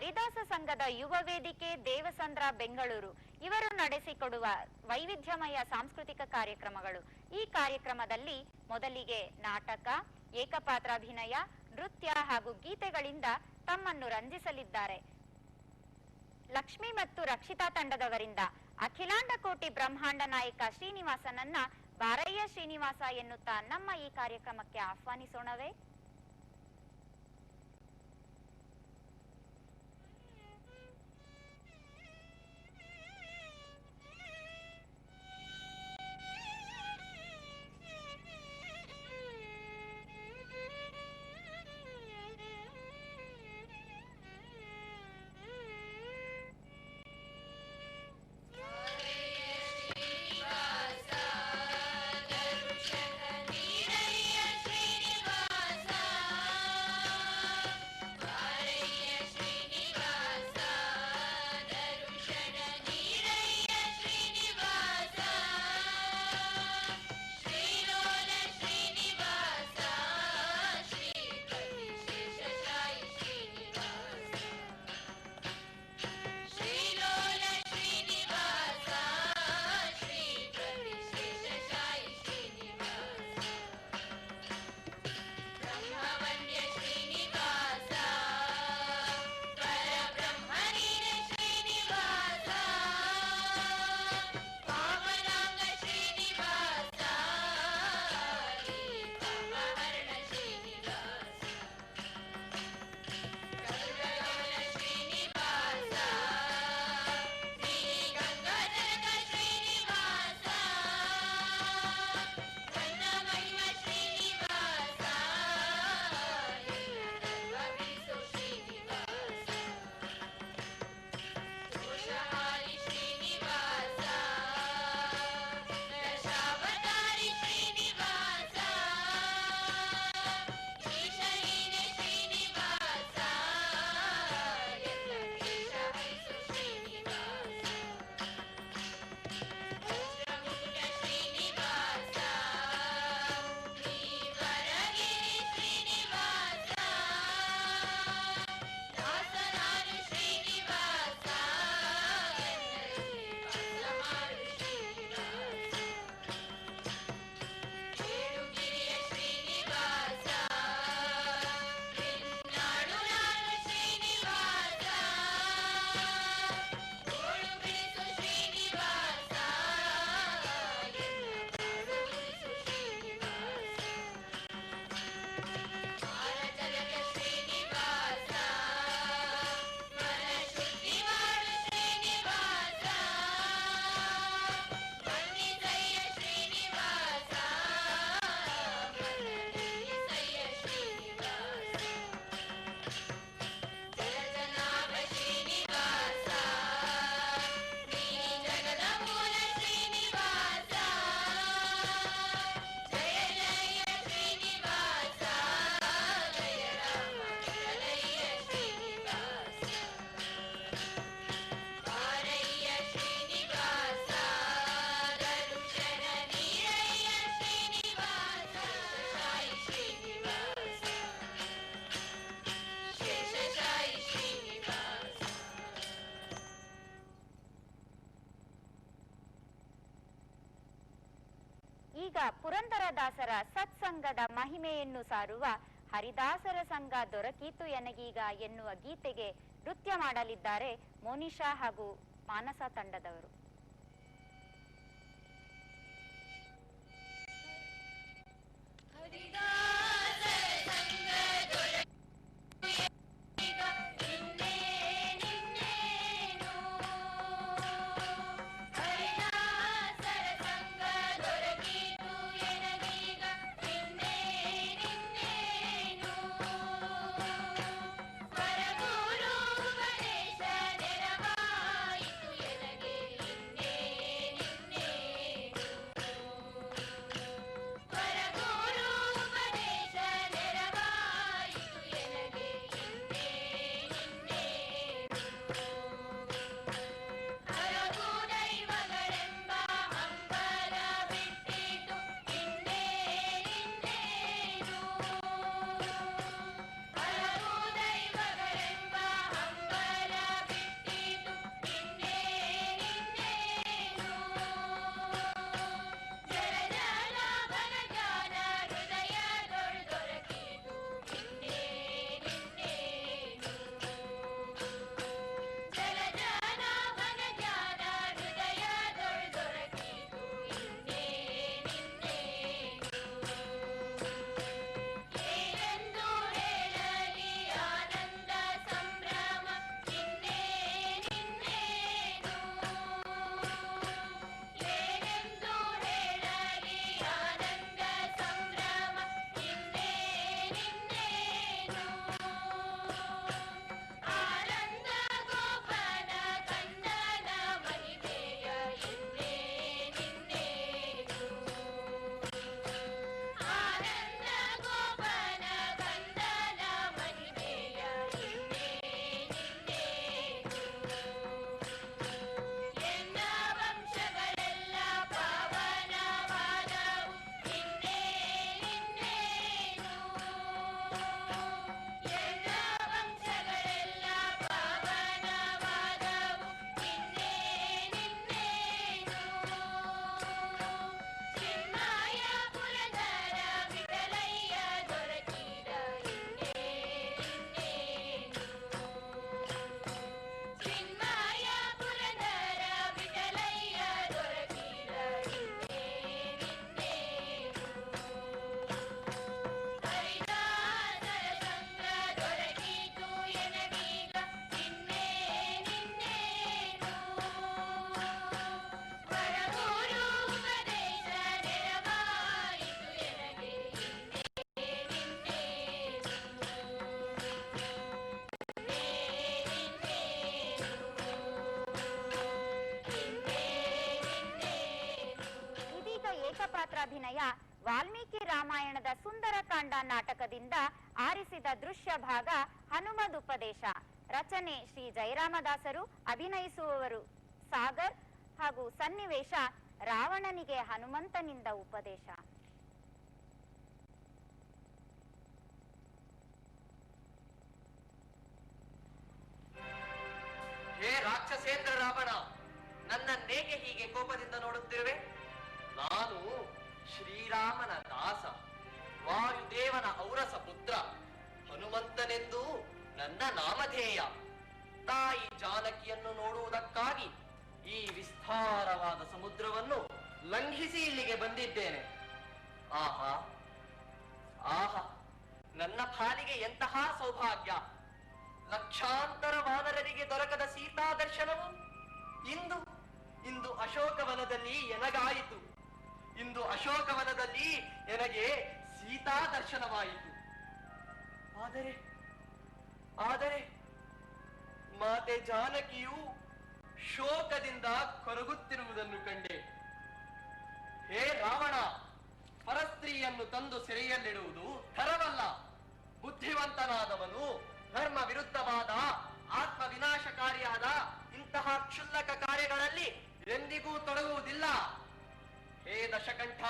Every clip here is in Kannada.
ಹರಿದಾಸ ಸಂಘದ ಯುವ ವೇದಿಕೆ ದೇವಸಂದ್ರ ಬೆಂಗಳೂರು ಇವರು ನಡೆಸಿಕೊಡುವ ವೈವಿಧ್ಯಮಯ ಸಾಂಸ್ಕೃತಿಕ ಕಾರ್ಯಕ್ರಮಗಳು. ಈ ಕಾರ್ಯಕ್ರಮದಲ್ಲಿ ಮೊದಲಿಗೆ ನಾಟಕ, ಏಕಪಾತ್ರಾಭಿನಯ, ನೃತ್ಯ ಹಾಗೂ ಗೀತೆಗಳಿಂದ ತಮ್ಮನ್ನು ರಂಜಿಸಲಿದ್ದಾರೆ. ಲಕ್ಷ್ಮಿ ಮತ್ತು ರಕ್ಷಿತಾ ತಂಡದವರಿಂದ ಅಖಿಲಾಂಡ ಕೋಟಿ ಬ್ರಹ್ಮಾಂಡ ನಾಯಕ ಶ್ರೀನಿವಾಸನನ್ನ ಬಾರಯ್ಯ ಶ್ರೀನಿವಾಸ ಎನ್ನುತ್ತಾ ನಮ್ಮ ಈ ಕಾರ್ಯಕ್ರಮಕ್ಕೆ ಆಹ್ವಾನಿಸೋಣವೇ? ಈಗ ಪುರಂದರದಾಸರ ಸತ್ಸಂಗದ ಮಹಿಮೆಯನ್ನು ಸಾರುವ ಹರಿದಾಸರ ಸಂಘ ದೊರಕೀತು ಎನಗೀಗ ಎನ್ನುವ ಗೀತೆಗೆ ನೃತ್ಯ ಮಾಡಲಿದ್ದಾರೆ ಮೋನಿಶಾ ಹಾಗೂ ಮಾನಸ ತಂಡದವರು. ಎನಗೆ ಅಭಿನಯ ವಾಲ್ಮೀಕಿ ರಾಮಾಯಣದ ಸುಂದರಕಾಂಡ ನಾಟಕದಿಂದ ಆರಿಸಿದ ದೃಶ್ಯ ಭಾಗ ಹನುಮದುಪದೇಶ. ರಚನೆ ಶ್ರೀ ಜಯರಾಮದಾಸರು. ಅಭಿನಯಿಸುವವರು ಸಾಗರ್ ಹಾಗೂ ಸನ್ನಿವೇಶ ರಾವಣನಿಗೆ ಹನುಮಂತನಿಂದ ಉಪದೇಶ. ಹೇ ರಾಕ್ಷಸೇಂದ್ರ ರಾವಣ, ನನ್ನನ್ನೇಕೆ ಹೀಗೆ ಕೋಪದಿಂದ ನೋಡುತ್ತಿರುವೆ? ನಾನು ಶ್ರೀರಾಮನ ದಾಸ, ವಾಯುದೇವನ ಔರಸ ಪುತ್ರ, ಹನುಮಂತನೆಂದು ನನ್ನ ನಾಮಧೇಯ. ತಾಯಿ ಜಾನಕಿಯನ್ನು ನೋಡುವುದಕ್ಕಾಗಿ ಈ ವಿಸ್ತಾರವಾದ ಸಮುದ್ರವನ್ನು ಲಂಘಿಸಿ ಇಲ್ಲಿಗೆ ಬಂದಿದ್ದೇನೆ. ಆಹಾ ಆಹಾ, ನನ್ನ ಪಾಲಿಗೆ ಎಂತಹ ಸೌಭಾಗ್ಯ! ಲಕ್ಷಾಂತರ ವಾನರರಿಗೆ ದೊರಕದ ಸೀತಾ ದರ್ಶನವು ಇಂದು ಅಶೋಕವನದಲ್ಲಿ ಎನಗಾಯಿತು. ಇಂದು ಅಶೋಕವನದಲ್ಲಿ ನನಗೆ ಸೀತಾ ದರ್ಶನವಾಯಿತು. ಆದರೆ ಮಾತೆ ಜಾನಕಿಯು ಶೋಕದಿಂದ ಕೊರಗುತ್ತಿರುವುದನ್ನು ಕಂಡೆ. ಹೇ ರಾವಣ, ಪರಸ್ತ್ರೀಯನ್ನು ತಂದು ಸೆರೆಯಲ್ಲಿಡುವುದು ತರವಲ್ಲ. ಬುದ್ಧಿವಂತನಾದವನು ಧರ್ಮ ವಿರುದ್ಧವಾದ, ಆತ್ಮ ವಿನಾಶಕಾರಿಯಾದ ಇಂತಹ ಕ್ಷುಲ್ಲಕ ಕಾರ್ಯಗಳಲ್ಲಿ ಎಂದಿಗೂ ತೊಡಗುವುದಿಲ್ಲ. ಹೇ ದಶಕಂಠ,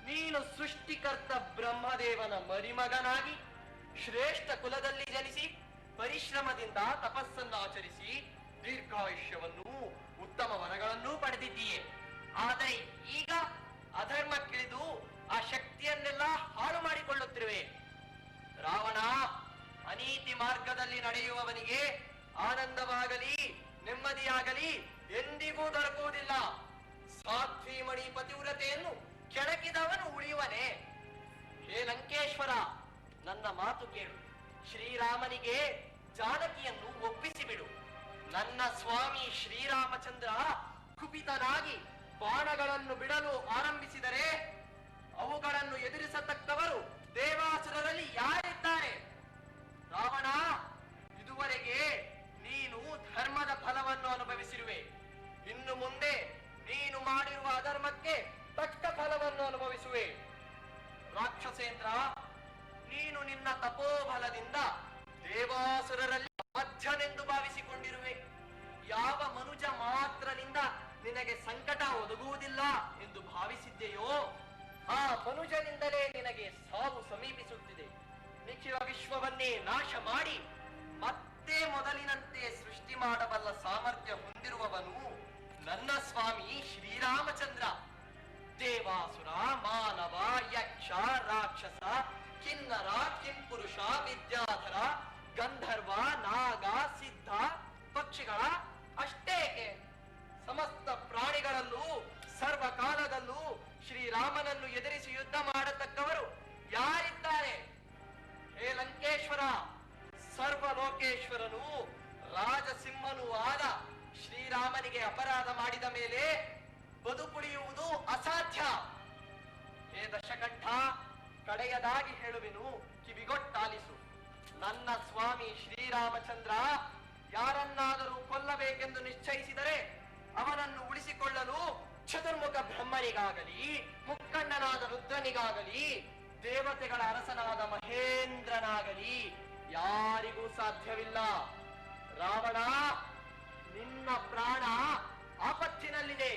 ನೀನು ಸೃಷ್ಟಿಕರ್ತ ಬ್ರಹ್ಮದೇವನ ಮರಿಮಗನಾಗಿ ಶ್ರೇಷ್ಠ ಕುಲದಲ್ಲಿ ಜನಿಸಿ ಪರಿಶ್ರಮದಿಂದ ತಪಸ್ಸನ್ನು ಆಚರಿಸಿ ದೀರ್ಘಾಯುಷ್ಯವನ್ನು, ಉತ್ತಮ ವರಗಳನ್ನೂ ಪಡೆದಿದ್ದೀಯೆ. ಆದರೆ ಈಗ ಅಧರ್ಮಕ್ಕಿಳಿದು ಆ ಶಕ್ತಿಯನ್ನೆಲ್ಲ ಹಾಳು ಮಾಡಿಕೊಳ್ಳುತ್ತಿರುವೆ. ರಾವಣ, ಅನೀತಿ ಮಾರ್ಗದಲ್ಲಿ ನಡೆಯುವವನಿಗೆ ಆನಂದವಾಗಲಿ ನೆಮ್ಮದಿಯಾಗಲಿ ಎಂದಿಗೂ ದೊರಕುವುದಿಲ್ಲ. ಸಾಧ್ವೀಮಣಿ ಪತಿವ್ರತೆಯನ್ನು ಕೆಣಕಿದವನು ಉಳಿಯುವನೇ? ಹೇ ಲಂಕೇಶ್ವರ, ನನ್ನ ಮಾತು ಕೇಳು. ಶ್ರೀರಾಮನಿಗೆ ಜಾನಕಿಯನ್ನು ಒಪ್ಪಿಸಿಬಿಡು. ನನ್ನ ಸ್ವಾಮಿ ಶ್ರೀರಾಮಚಂದ್ರ ಕುಪಿತನಾಗಿ ಬಾಣಗಳನ್ನು ಬಿಡಲು ಆರಂಭಿಸಿದರೆ ಅವುಗಳನ್ನು ಎದುರಿಸತಕ್ಕವರು ದೇವಾಸುರರಲ್ಲಿ ಯಾರಿದ್ದಾರೆ? ರಾವಣ, ಇದುವರೆಗೆ ನೀನು ಧರ್ಮದ ಫಲವನ್ನು ಅನುಭವಿಸಿರುವೆ. ಇನ್ನು ಮುಂದೆ ನೀನು ಮಾಡಿರುವ ಅಧರ್ಮಕ್ಕೆ ತಕ್ಕ ಫಲವನ್ನು ಅನುಭವಿಸುವೆ. ರಾಕ್ಷಸೇಂದ್ರ, ನೀನು ನಿನ್ನ ತಪೋಬಲದಿಂದ ದೇವಾಸುರರಲ್ಲಿ ಮಧ್ಯನೆಂದು ಭಾವಿಸಿಕೊಂಡಿರುವೆ. ಯಾವ ಮನುಜ ಮಾತ್ರನಿಂದ ನಿನಗೆ ಸಂಕಟ ಒದಗುವುದಿಲ್ಲ ಎಂದು ಭಾವಿಸಿದ್ದೆಯೋ ಆ ಮನುಜನಿಂದಲೇ ನಿನಗೆ ಸಾವು ಸಮೀಪಿಸುತ್ತಿದೆ. ನಿಖಿಲ ವಿಶ್ವವನ್ನೇ ನಾಶ ಮಾಡಿ ಮತ್ತೆ ಮೊದಲಿನಂತೆ ಸೃಷ್ಟಿ ಮಾಡಬಲ್ಲ ಸಾಮರ್ಥ್ಯ ಹೊಂದಿರುವವನು ನನ್ನ ಸ್ವಾಮಿ ಶ್ರೀರಾಮಚಂದ್ರ. ದೇವಾಸುರ, ಮಾನವ, ಯಕ್ಷ, ರಾಕ್ಷಸ, ಕಿನ್ನರ, ಕಿಂಪುರುಷ, ವಿದ್ಯಾಧರ, ಗಂಧರ್ವ, ನಾಗ, ಸಿದ್ಧ, ಪಕ್ಷಿಗಳ ಅಷ್ಟೇಕೆ ಸಮಸ್ತ ಪ್ರಾಣಿಗಳಲ್ಲೂ ಸರ್ವಕಾಲದಲ್ಲೂ ಶ್ರೀರಾಮನನ್ನು ಎದುರಿಸಿ ಯುದ್ಧ ಮಾಡತಕ್ಕವರು ಯಾರಿದ್ದಾರೆ? ಹೇ ಲಂಕೇಶ್ವರ, ಸರ್ವಲೋಕೇಶ್ವರನು ರಾಜಸಿಂಹನೂ ಆದ ಶ್ರೀರಾಮನಿಗೆ ಅಪರಾಧ ಮಾಡಿದ ಮೇಲೆ ಬದುಕುಳಿಯುವುದು ಅಸಾಧ್ಯ. ಹೇ ದಶಕಂಠ, ಕಡೆಯದಾಗಿ ಹೇಳುವೆನು, ಕಿವಿಗೊಟ್ಟಾಲಿಸು. ನನ್ನ ಸ್ವಾಮಿ ಶ್ರೀರಾಮಚಂದ್ರ ಯಾರನ್ನಾದರೂ ಕೊಲ್ಲಬೇಕೆಂದು ನಿಶ್ಚಯಿಸಿದರೆ ಅವನನ್ನು ಉಳಿಸಿಕೊಳ್ಳಲು ಚತುರ್ಮುಖ ಬ್ರಹ್ಮನಿಗಾಗಲಿ, ಮುಕ್ಕಣ್ಣನಾದ ರುದ್ರನಿಗಾಗಲಿ, ದೇವತೆಗಳ ಅರಸನಾದ ಮಹೇಂದ್ರನಾಗಲಿ ಯಾರಿಗೂ ಸಾಧ್ಯವಿಲ್ಲ. ರಾವಣ, ನಿನ್ನ ಪ್ರಾಣ ಆಪತ್ತಿನಲ್ಲಿದೆ,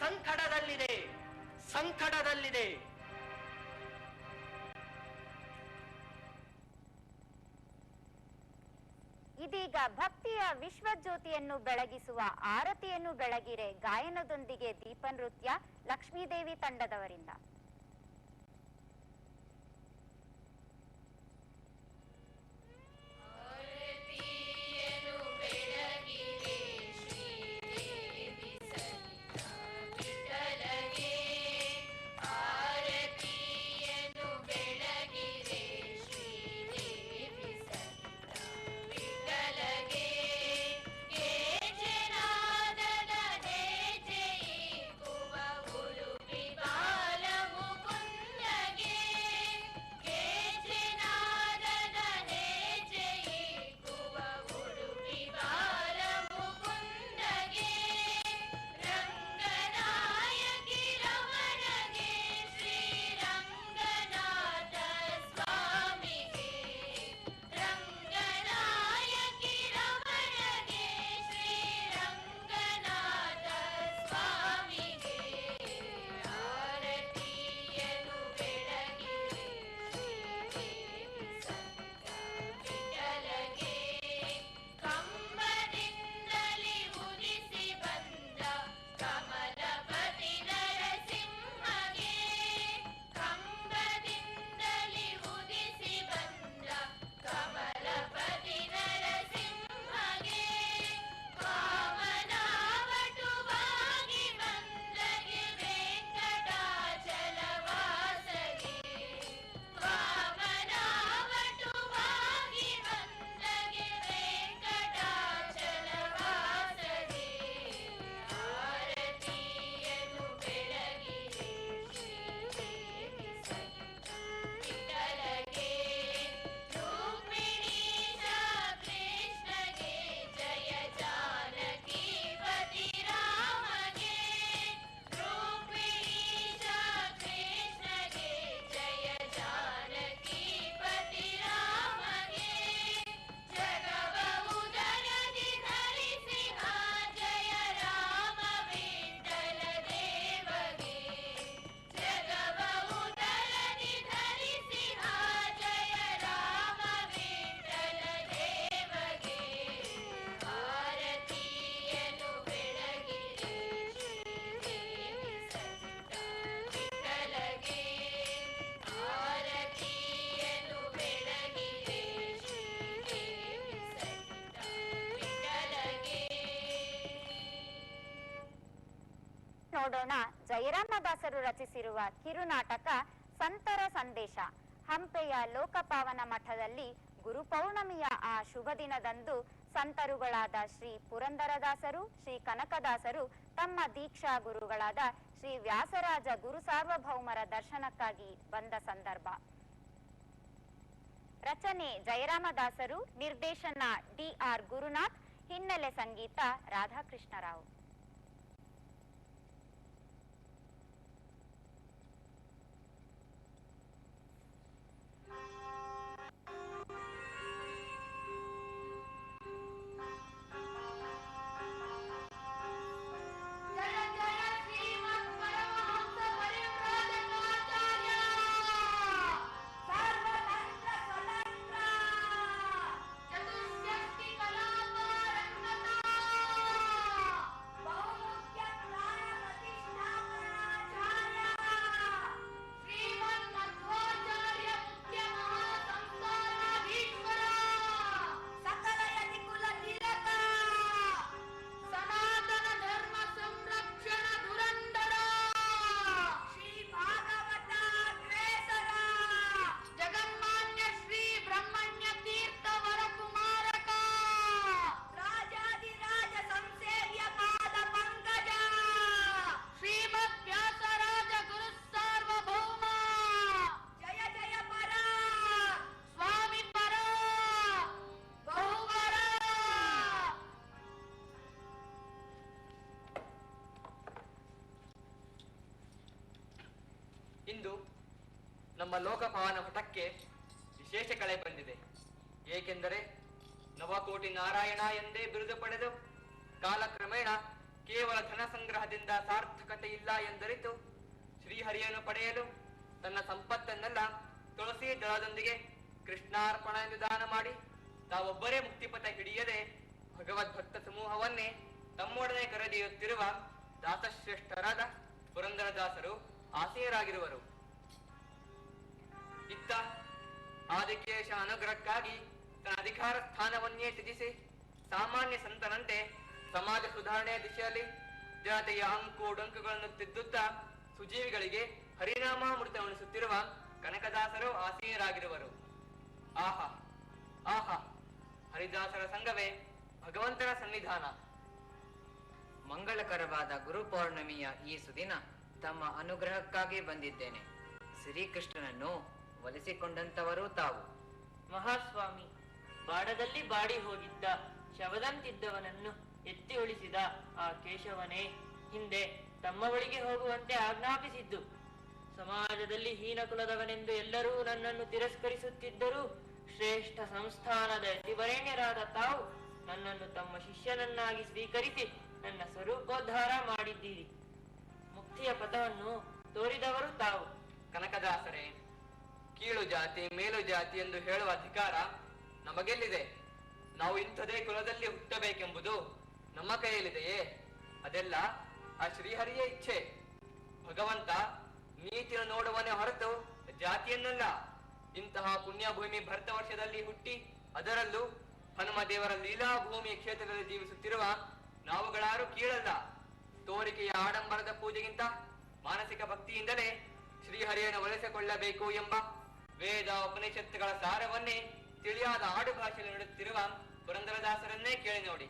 ಸಂಕಟದಲ್ಲಿದೆ, ಸಂಕಟದಲ್ಲಿದೆ. ಇದೀಗ ಭಕ್ತಿಯ ವಿಶ್ವಜ್ಯೋತಿಯನ್ನು ಬೆಳಗಿಸುವ ಆರತಿಯನ್ನು ಬೆಳಗಿರೆ ಗಾಯನದೊಂದಿಗೆ ದೀಪ ನೃತ್ಯ ಲಕ್ಷ್ಮೀದೇವಿ ತಂಡದವರಿಂದ. ಬಾಲವು ನೋಡೋಣ ಜಯರಾಮದಾಸರು ರಚಿಸಿರುವ ಕಿರುನಾಟಕ ಸಂತರ ಸಂದೇಶ. ಹಂಪೆಯ ಲೋಕಪಾವನ ಮಠದಲ್ಲಿ ಗುರುಪೌರ್ಣಮಿಯ ಆ ಶುಭ ದಿನದಂದು ಸಂತರುಗಳಾದ ಶ್ರೀ ಪುರಂದರದಾಸರು, ಶ್ರೀ ಕನಕದಾಸರು ತಮ್ಮ ದೀಕ್ಷಾ ಗುರುಗಳಾದ ಶ್ರೀ ವ್ಯಾಸರಾಜ ಗುರು ಸಾರ್ವಭೌಮರ ದರ್ಶನಕ್ಕಾಗಿ ಬಂದ ಸಂದರ್ಭ. ರಚನೆ ಜಯರಾಮದಾಸರು, ನಿರ್ದೇಶನ ಡಿ.ಆರ್. ಗುರುನಾಥ್, ಹಿನ್ನೆಲೆ ಸಂಗೀತ ರಾಧಾಕೃಷ್ಣರಾವ್. ಇಂದು ನಮ್ಮ ಲೋಕಪಾವನ ಮಠಕ್ಕೆ ವಿಶೇಷ ಕಳೆ ಬಂದಿದೆ. ಏಕೆಂದರೆ ನವಕೋಟಿ ನಾರಾಯಣ ಎಂದೇ ಬಿರುದು ಪಡೆದು ಕಾಲಕ್ರಮೇಣ ಕೇವಲ ಧನ ಸಂಗ್ರಹದಿಂದ ಸಾರ್ಥಕತೆ ಇಲ್ಲ ಎಂದರಿತು ಶ್ರೀಹರಿಯನ್ನು ಪಡೆಯಲು ತನ್ನ ಸಂಪತ್ತನ್ನೆಲ್ಲ ತುಳಸಿ ದಳದೊಂದಿಗೆ ಕೃಷ್ಣಾರ್ಪಣ ಎಂದು ದಾನ ಮಾಡಿ ತಾವೊಬ್ಬರೇ ಮುಕ್ತಿಪಥ ಹಿಡಿಯದೆ ಭಗವದ್ಭಕ್ತ ಸಮೂಹವನ್ನೇ ತಮ್ಮೊಡನೆ ಕರೆದೊಯ್ಯುತ್ತಿರುವ ದಾಸಶ್ರೇಷ್ಠರಾದ ಪುರಂದರದಾಸರು ಆಸೆಯರಾಗಿರುವರು. ಇತ್ತ ಆದಿಕೇಶ ಅನುಗ್ರಹಕ್ಕಾಗಿ ತನ್ನ ಅಧಿಕಾರ ಸ್ಥಾನವನ್ನೇ ತ್ಯಜಿಸಿ ಸಾಮಾನ್ಯ ಸಂತನಂತೆ ಸಮಾಜ ಸುಧಾರಣೆಯ ದಿಶೆಯಲ್ಲಿ ಜನತೆಯ ಅಂಕು ಡೊಂಕುಗಳನ್ನು ತಿದ್ದುತ್ತಾ ಸುಜೀವಿಗಳಿಗೆ ಹರಿನಾಮಾಮೃತ ಉಣಿಸುತ್ತಿರುವ ಕನಕದಾಸರು ಆಸೀನರಾಗಿರುವರು. ಆಹಾ ಆಹಾ, ಹರಿದಾಸರ ಸಂಘವೇ ಭಗವಂತನ ಸನ್ನಿಧಾನ. ಮಂಗಳಕರವಾದ ಗುರುಪೌರ್ಣಮಿಯ ಈ ಸುದಿನ ತಮ್ಮ ಅನುಗ್ರಹಕ್ಕಾಗಿ ಬಂದಿದ್ದೇನೆ. ಶ್ರೀಕೃಷ್ಣನನ್ನು ಒಲಿಸಿಕೊಂಡಂತವರು ತಾವು. ಮಹಾಸ್ವಾಮಿ, ಬಾಡದಲ್ಲಿ ಬಾಡಿ ಹೋಗಿದ್ದ ಶವದಂತಿದ್ದವನನ್ನು ಎತ್ತಿ ಉಳಿಸಿದ ಆ ಕೇಶವನೇ ಹಿಂದೆ ತಮ್ಮ ಬಳಿಗೆ ಹೋಗುವಂತೆ ಆಜ್ಞಾಪಿಸಿದ್ದು. ಸಮಾಜದಲ್ಲಿ ಹೀನ ಕುಲದವನೆಂದು ಎಲ್ಲರೂ ನನ್ನನ್ನು ತಿರಸ್ಕರಿಸುತ್ತಿದ್ದರೂ ಶ್ರೇಷ್ಠ ಸಂಸ್ಥಾನದ ಯತಿವರೇಣ್ಯರಾದ ತಾವು ನನ್ನನ್ನು ತಮ್ಮ ಶಿಷ್ಯನನ್ನಾಗಿ ಸ್ವೀಕರಿಸಿ ನನ್ನ ಸ್ವರೂಪೋದ್ಧಾರ ಮಾಡಿದ್ದೀರಿ. ಮುಕ್ತಿಯ ಪಥವನ್ನು ತೋರಿದವರು ತಾವು. ಕನಕದಾಸರೇ, ಕೀಳು ಜಾತಿ ಮೇಲು ಜಾತಿ ಎಂದು ಹೇಳುವ ಅಧಿಕಾರ ನಮಗೆಲ್ಲಿದೆ? ನಾವು ಇಂಥದೇ ಕುಲದಲ್ಲಿ ಹುಟ್ಟಬೇಕೆಂಬುದು ನಮ್ಮ ಕೈಯಲ್ಲಿದೆಯೇ? ಅದೆಲ್ಲ ಆ ಶ್ರೀಹರಿಯ ಇಚ್ಛೆ. ಭಗವಂತ ನೀತಿಯನ್ನು ನೋಡುವನೇ ಹೊರತು ಜಾತಿಯನ್ನಲ್ಲ. ಇಂತಹ ಪುಣ್ಯಭೂಮಿ ಭರತ ವರ್ಷದಲ್ಲಿ ಹುಟ್ಟಿ ಅದರಲ್ಲೂ ಹನುಮದೇವರ ಲೀಲಾಭೂಮಿಯ ಕ್ಷೇತ್ರದಲ್ಲಿ ಜೀವಿಸುತ್ತಿರುವ ನಾವುಗಳಾರು ಕೀಳಲ್ಲ. ತೋರಿಕೆಯ ಆಡಂಬರದ ಪೂಜೆಗಿಂತ ಮಾನಸಿಕ ಭಕ್ತಿಯಿಂದಲೇ ಶ್ರೀಹರಿಯನ್ನು ಒಲಿಸಿಕೊಳ್ಳಬೇಕು ಎಂಬ ವೇದ ಉಪನಿಷತ್ತುಗಳ ಸಾರವನ್ನೇ ತಿಳಿಯಾದ ಆಡು ಭಾಷೆಯಲ್ಲಿ ನೀಡುತ್ತಿರುವ ಪುರಂದರದಾಸರನ್ನೇ ಕೇಳಿ ನೋಡಿ.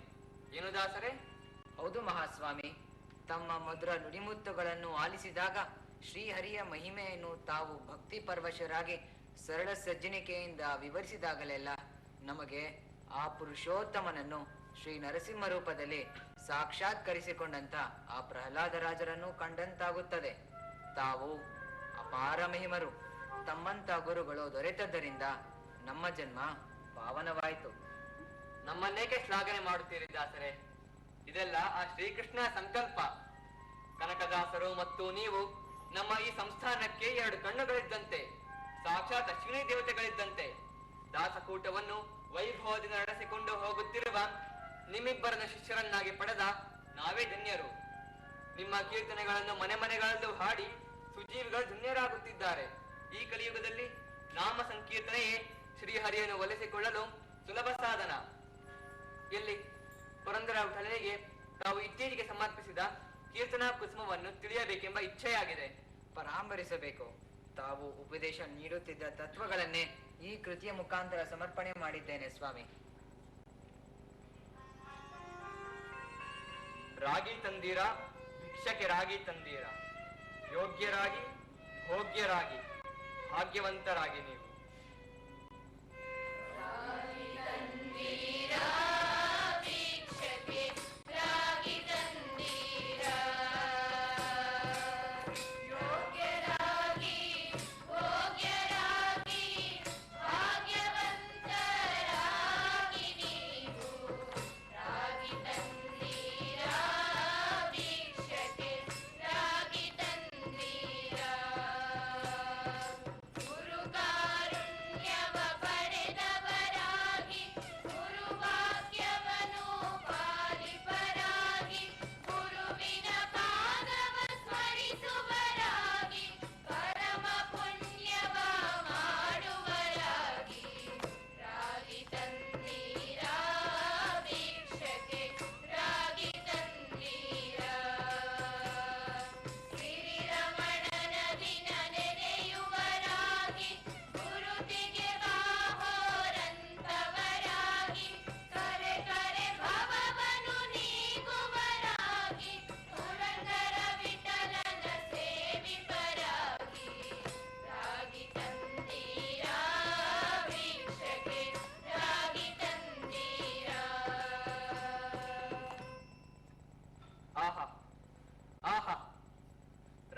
ಏನು ದಾಸರೇ? ಹೌದು ಮಹಾಸ್ವಾಮಿ, ತಮ್ಮ ಮಧುರ ನುಡಿಮುತ್ತುಗಳನ್ನು ಆಲಿಸಿದಾಗ ಶ್ರೀಹರಿಯ ಮಹಿಮೆಯನ್ನು ತಾವು ಭಕ್ತಿ ಪರವಶರಾಗಿ ಸರಳ ಸಜ್ಜನಿಕೆಯಿಂದ ವಿವರಿಸಿದಾಗಲೆಲ್ಲ ನಮಗೆ ಆ ಪುರುಷೋತ್ತಮನನ್ನು ಶ್ರೀ ನರಸಿಂಹ ರೂಪದಲ್ಲಿ ಸಾಕ್ಷಾತ್ಕರಿಸಿಕೊಂಡಂತ ಆ ಪ್ರಹ್ಲಾದರಾಜರನ್ನು ಕಂಡಂತಾಗುತ್ತದೆ. ತಾವು ಅಪಾರ ಮಹಿಮರು. ತಮ್ಮಂತ ಗುರುಗಳು ದೊರೆತದ್ದರಿಂದ ನಮ್ಮ ಜನ್ಮ ಪಾವನವಾಯಿತು. ನಮ್ಮನ್ನೇಕೆ ಶ್ಲಾಘನೆ ಮಾಡುತ್ತೀರಿ ದಾಸರೇ? ಇದೆಲ್ಲ ಆ ಶ್ರೀಕೃಷ್ಣ ಸಂಕಲ್ಪ. ಕನಕದಾಸರು ಮತ್ತು ನೀವು ನಮ್ಮ ಈ ಸಂಸ್ಥಾನಕ್ಕೆ ಎರಡು ಕಣ್ಣುಗಳಿದ್ದಂತೆ, ಸಾಕ್ಷಾತ್ ಅಶ್ವಿನಿ ದೇವತೆಗಳಿದ್ದಂತೆ. ದಾಸಕೂಟವನ್ನು ವೈಭವದಿಂದ ನಡೆಸಿಕೊಂಡು ಹೋಗುತ್ತಿರುವ ನಿಮ್ಮಿಬ್ಬರನ್ನು ಶಿಷ್ಯರನ್ನಾಗಿ ಪಡೆದ ನಾವೇ ಧನ್ಯರು. ನಿಮ್ಮ ಕೀರ್ತನೆಗಳನ್ನು ಮನೆ ಮನೆಗಳಲ್ಲೂ ಹಾಡಿ ಸುಜೀವಿಗಳು ಧನ್ಯರಾಗುತ್ತಿದ್ದಾರೆ. ಈ ಕಲಿಯುಗದಲ್ಲಿ ನಾಮ ಸಂಕೀರ್ತನೆಯೇ ಶ್ರೀಹರಿಯನ್ನು ಒಲಿಸಿಕೊಳ್ಳಲು ಸುಲಭ ಸಾಧನ. ಎಲ್ಲಿ ಪುರಂದರ ಠಲನೆಗೆ ತಾವು ಇತ್ತೀಚೆಗೆ ಸಮರ್ಪಿಸಿದ ಕೀರ್ತನಾ ಕುಸುಮವನ್ನು ತಿಳಿಯಬೇಕೆಂಬ ಇಚ್ಛೆಯಾಗಿದೆ. ಪರಾಂಬರಿಸಬೇಕು. ತಾವು ಉಪದೇಶ ನೀಡುತ್ತಿದ್ದ ತತ್ವಗಳನ್ನೇ ಈ ಕೃತಿಯ ಮುಖಾಂತರ ಸಮರ್ಪಣೆ ಮಾಡಿದ್ದೇನೆ ಸ್ವಾಮಿ. ರಾಗಿ ತಂದೀರಾ, ಭಿಕ್ಷಕ್ಕೆ ರಾಗಿ ತಂದೀರಾ, ಯೋಗ್ಯರಾಗಿ ಭೋಗ್ಯರಾಗಿ ಭಾಗ್ಯವಂತರಾಗಿ ನೀವು.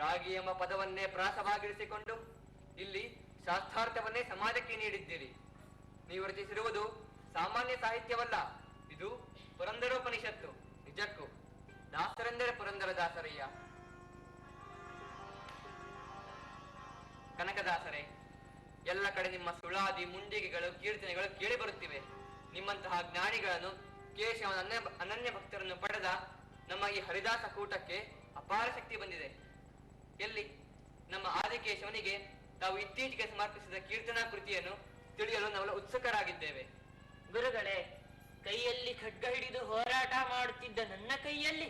ರಾಗಿ ಎಂಬ ಪದವನ್ನೇ ಪ್ರಾಸವಾಗಿರಿಸಿಕೊಂಡು ಇಲ್ಲಿ ಶಾಸ್ತ್ರಾರ್ಥವನ್ನೇ ಸಮಾಜಕ್ಕೆ ನೀಡಿದ್ದೀರಿ. ನೀವು ರಚಿಸಿರುವುದು ಸಾಮಾನ್ಯ ಸಾಹಿತ್ಯವಲ್ಲ, ಇದು ಪುರಂದರೋಪನಿಷತ್ತು. ನಿಜಕ್ಕೂ ದಾಸರೆಂದರೆ ಪುರಂದರದಾಸರಯ್ಯ. ಕನಕದಾಸರೇ, ಎಲ್ಲ ಕಡೆ ನಿಮ್ಮ ಸುಳಾದಿ ಮುಂಡಿಗೆಗಳು ಕೀರ್ತನೆಗಳು ಕೇಳಿ ಬರುತ್ತಿವೆ. ನಿಮ್ಮಂತಹ ಜ್ಞಾನಿಗಳನ್ನು ಕೇಶವನ ಅನನ್ಯ ಭಕ್ತರನ್ನು ಪಡೆದ ನಮ್ಮ ಈ ಹರಿದಾಸ ಕೂಟಕ್ಕೆ ಅಪಾರ ಶಕ್ತಿ ಬಂದಿದೆ. ಎಲ್ಲಿ ನಮ್ಮ ಆದಿಕೇಶವನಿಗೆ ತಾವು ಇತ್ತೀಚೆಗೆ ಸಮರ್ಪಿಸಿದ ಕೀರ್ತನಾ ಕೃತಿಯನ್ನು ತಿಳಿಯಲು ನಾವು ಉತ್ಸುಕರಾಗಿದ್ದೇವೆ. ಗುರುಗಳೇ, ಕೈಯಲ್ಲಿ ಖಡ್ಗ ಹಿಡಿದು ಹೋರಾಟ ಮಾಡುತ್ತಿದ್ದ ನನ್ನ ಕೈಯಲ್ಲಿ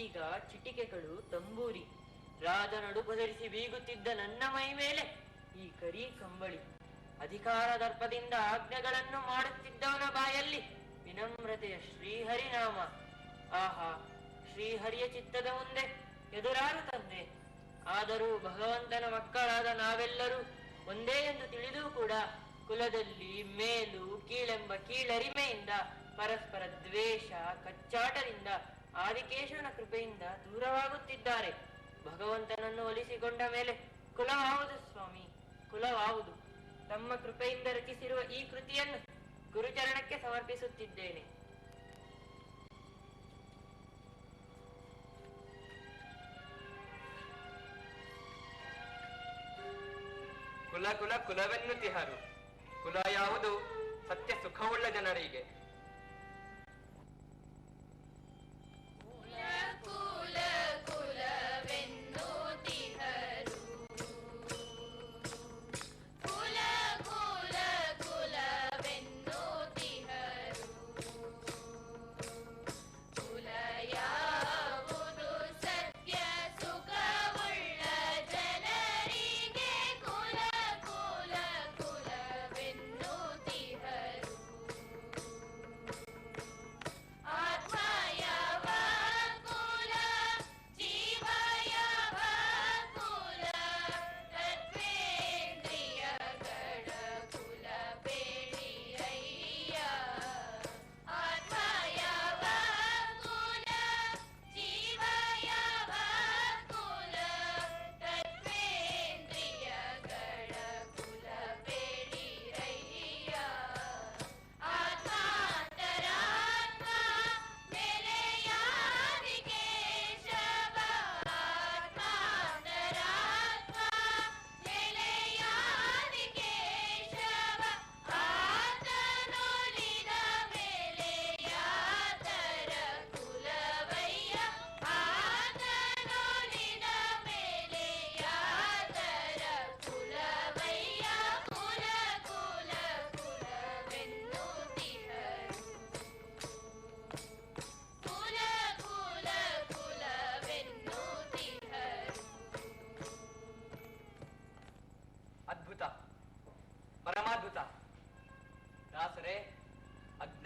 ಈಗ ಚಿಟಿಕೆಗಳು ತಂಬೂರಿ, ರಾಜ ನಡುಪಧರಿಸಿ ಬೀಗುತ್ತಿದ್ದ ನನ್ನ ಮೈ ಮೇಲೆ ಈ ಕರಿ ಕಂಬಳಿ, ಅಧಿಕಾರ ದರ್ಪದಿಂದ ಆಜ್ಞೆಗಳನ್ನು ಮಾಡುತ್ತಿದ್ದವನ ಬಾಯಲ್ಲಿ ವಿನಮ್ರತೆಯ ಶ್ರೀಹರಿನಾಮ. ಆಹಾ, ಶ್ರೀಹರಿಯ ಚಿತ್ತದ ಮುಂದೆ ಎದುರಾರು ತಂದೆ. ಆದರೂ ಭಗವಂತನ ಮಕ್ಕಳಾದ ನಾವೆಲ್ಲರೂ ಒಂದೇ ಎಂದು ತಿಳಿದೂ ಕೂಡ ಕುಲದಲ್ಲಿ ಮೇಲು ಕೀಳೆಂಬ ಕೀಳರಿಮೆಯಿಂದ, ಪರಸ್ಪರ ದ್ವೇಷ ಕಚ್ಚಾಟದಿಂದ ಆದಿಕೇಶವನ ಕೃಪೆಯಿಂದ ದೂರವಾಗುತ್ತಿದ್ದಾರೆ. ಭಗವಂತನನ್ನು ಒಲಿಸಿಕೊಂಡ ಮೇಲೆ ಕುಲವಾವುದು ಸ್ವಾಮಿ, ಕುಲವಾವುದು. ತಮ್ಮ ಕೃಪೆಯಿಂದ ರಚಿಸಿರುವ ಈ ಕೃತಿಯನ್ನು ಗುರುಚರಣಕ್ಕೆ ಸಮರ್ಪಿಸುತ್ತಿದ್ದೇನೆ. ಕುಲ ಕುಲ ಕುಲವೆನ್ನುತ್ತಿಹರು. ಕುಲ ಯಾವುದು? ಸತ್ಯ ಸುಖವುಳ್ಳ ಜನರಿಗೆ.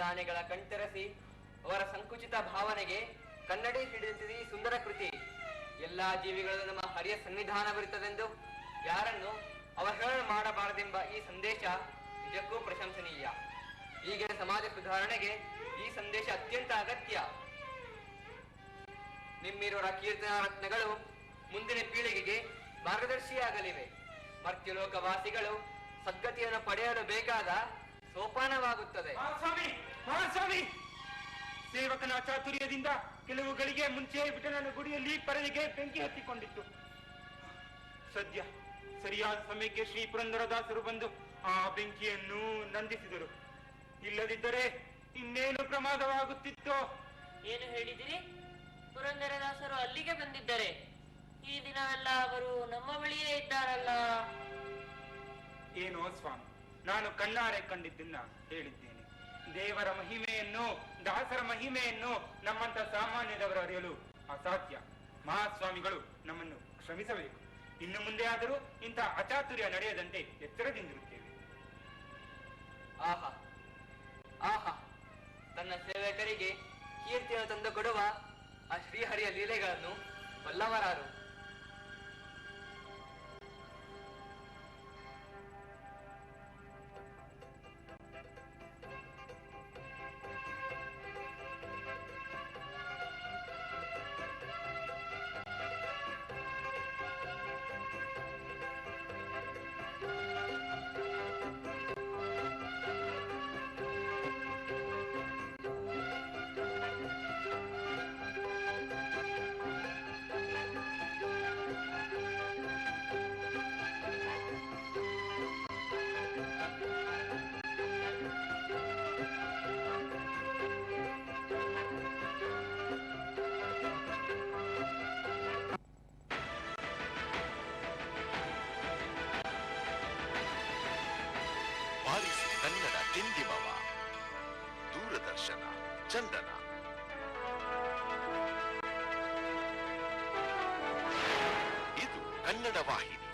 ಪ್ರಾಣಿಗಳ ಕಣ್ತೆರೆಸಿ ಅವರ ಸಂಕುಚಿತ ಭಾವನೆಗೆ ಕನ್ನಡಿ ಹಿಡಿದಿದೆ ಈ ಸುಂದರ ಕೃತಿ. ಎಲ್ಲಾ ಜೀವಿಗಳು ನಮ್ಮ ಹರಿಯ ಸನ್ನಿಧಾನವಿರುತ್ತದೆಂದು ಯಾರನ್ನು ಅವಹೇಳನ ಮಾಡಬಾರದೆಂಬ ಈ ಸಂದೇಶ ನಿಜಕ್ಕೂ ಪ್ರಶಂಸನೀಯ. ಈಗಿನ ಸಮಾಜ ಸುಧಾರಣೆಗೆ ಈ ಸಂದೇಶ ಅತ್ಯಂತ ಅಗತ್ಯ. ನಿಮ್ಮಿರುವ ಕೀರ್ತನಾ ರತ್ನಗಳು ಮುಂದಿನ ಪೀಳಿಗೆಗೆ ಮಾರ್ಗದರ್ಶಿಯಾಗಲಿವೆ. ಮರ್ತ್ಯಲೋಕವಾಸಿಗಳು ಸದ್ಗತಿಯನ್ನು ಪಡೆಯಲು ಬೇಕಾದ ಸೋಪಾನವಾಗುತ್ತದೆ. ಮಹಾಸ್ವಾಮಿ, ಸೇವಕನ ಚಾತುರ್ಯದಿಂದ ಕೆಲವು ಗಳಿಗೆ ಮುಂಚೆ ವಿಠಲನ ಗುಡಿಯಲ್ಲಿ ಪರದೆಗೆ ಬೆಂಕಿ ಹತ್ತಿಕೊಂಡಿತ್ತು. ಸದ್ಯ ಸರಿಯಾದ ಸಮಯಕ್ಕೆ ಶ್ರೀ ಪುರಂದರದಾಸರು ಬಂದು ಆ ಬೆಂಕಿಯನ್ನು ನಂದಿಸಿದರು. ಇಲ್ಲದಿದ್ದರೆ ಇನ್ನೇನು ಪ್ರಮಾದವಾಗುತ್ತಿತ್ತೋ. ಏನು ಹೇಳಿದಿರಿ? ಪುರಂದರದಾಸರು ಅಲ್ಲಿಗೆ ಬಂದಿದ್ದರೆ ಈ ದಿನವೆಲ್ಲ ಅವರು ನಮ್ಮ ಬಳಿಯೇ ಇದ್ದಾರಲ್ಲ. ಏನೋ ಸ್ವಾಮಿ, ನಾನು ಕಣ್ಣಾರೆ ಕಂಡಿದ್ದನ್ನ ಹೇಳಿದ್ದೇನೆ. ದೇವರ ಮಹಿಮೆಯನ್ನು, ದಾಸರ ಮಹಿಮೆಯನ್ನು ನಮ್ಮಂತ ಸಾಮಾನ್ಯದವರು ಅರಿಯಲು ಅಸಾಧ್ಯ. ಮಹಾಸ್ವಾಮಿಗಳು ನಮ್ಮನ್ನು ಕ್ಷಮಿಸಬೇಕು. ಇನ್ನು ಮುಂದೆ ಆದರೂ ಇಂಥ ಅಚಾತುರ್ಯ ನಡೆಯದಂತೆ ಎಚ್ಚರದಿಂದಿರುತ್ತೇವೆ. ಆಹಾ ಆಹಾ, ತನ್ನ ಸೇವಕರಿಗೆ ಕೀರ್ತಿಯನ್ನು ತಂದು ಕೊಡುವ ಆ ಶ್ರೀಹರಿಯ ಲೀಲೆಗಳನ್ನು ಬಲ್ಲವರಾರು. ಬಾರಿಸಿ ಕನ್ನಡ ಟಿಂಡಿಮವ. ದೂರದರ್ಶನ ಚಂದನ. ಇದು ಕನ್ನಡ ವಾಹಿನಿ.